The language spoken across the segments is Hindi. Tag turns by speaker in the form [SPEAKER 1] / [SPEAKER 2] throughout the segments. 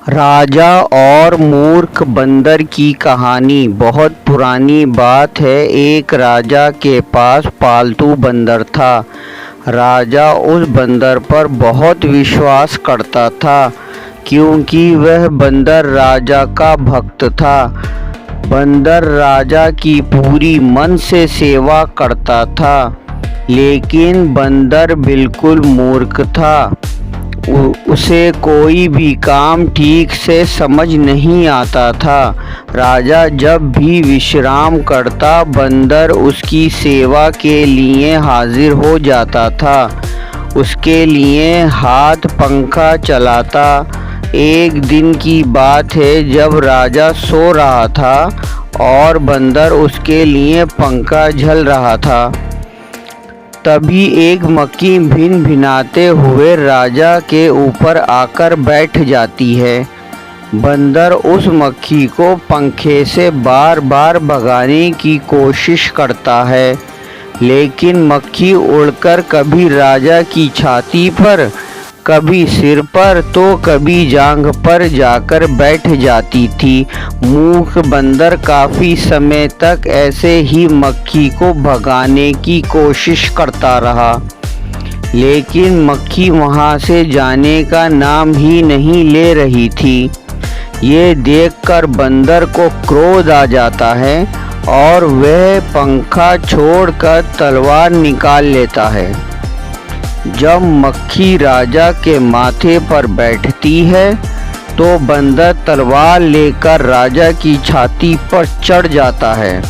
[SPEAKER 1] राजा और मूर्ख बंदर की कहानी। बहुत पुरानी बात है। एक राजा के पास पालतू बंदर था। राजा उस बंदर पर बहुत विश्वास करता था क्योंकि वह बंदर राजा का भक्त था। बंदर राजा की पूरी मन से सेवा करता था, लेकिन बंदर बिल्कुल मूर्ख था। उसे कोई भी काम ठीक से समझ नहीं आता था। राजा जब भी विश्राम करता, बंदर उसकी सेवा के लिए हाजिर हो जाता था, उसके लिए हाथ पंखा चलाता। एक दिन की बात है, जब राजा सो रहा था और बंदर उसके लिए पंखा झल रहा था। तभी एक मक्खी भिनभिनाते हुए राजा के ऊपर आकर बैठ जाती है। बंदर उस मक्खी को पंखे से बार बार भगाने की कोशिश करता है, लेकिन मक्खी उड़कर कभी राजा की छाती पर, कभी सिर पर तो कभी जांघ पर जाकर बैठ जाती थी। मूर्ख बंदर काफ़ी समय तक ऐसे ही मक्खी को भगाने की कोशिश करता रहा, लेकिन मक्खी वहां से जाने का नाम ही नहीं ले रही थी। ये देखकर बंदर को क्रोध आ जाता है और वह पंखा छोड़कर तलवार निकाल लेता है। जब मक्खी राजा के माथे पर बैठती है तो बंदर तलवार लेकर राजा की छाती पर चढ़ जाता है।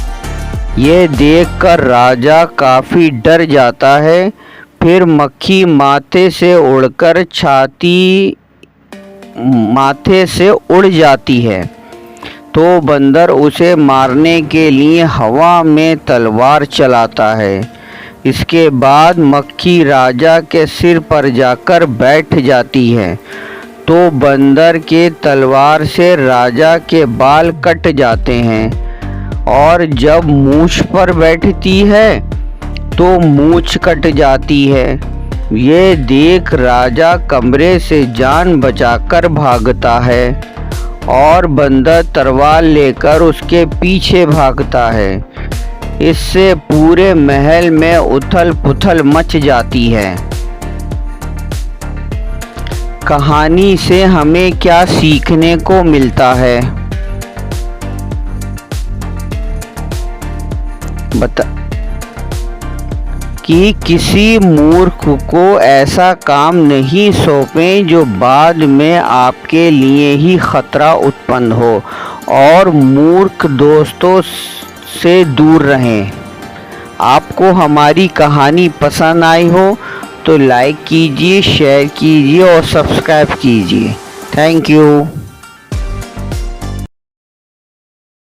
[SPEAKER 1] ये देखकर राजा काफ़ी डर जाता है। फिर मक्खी माथे से उड़ जाती है तो बंदर उसे मारने के लिए हवा में तलवार चलाता है। इसके बाद मक्खी राजा के सिर पर जाकर बैठ जाती है तो बंदर के तलवार से राजा के बाल कट जाते हैं, और जब मूंछ पर बैठती है तो मूंछ कट जाती है। ये देख राजा कमरे से जान बचाकर भागता है और बंदर तलवार लेकर उसके पीछे भागता है। इससे पूरे महल में उथल पुथल मच जाती है। कहानी से हमें क्या सीखने को मिलता है? कि किसी मूर्ख को ऐसा काम नहीं सौंपें जो बाद में आपके लिए ही खतरा उत्पन्न हो, और मूर्ख दोस्तों से दूर रहें। आपको हमारी कहानी पसंद आई हो तो लाइक कीजिए, शेयर कीजिए और सब्सक्राइब कीजिए। Thank you.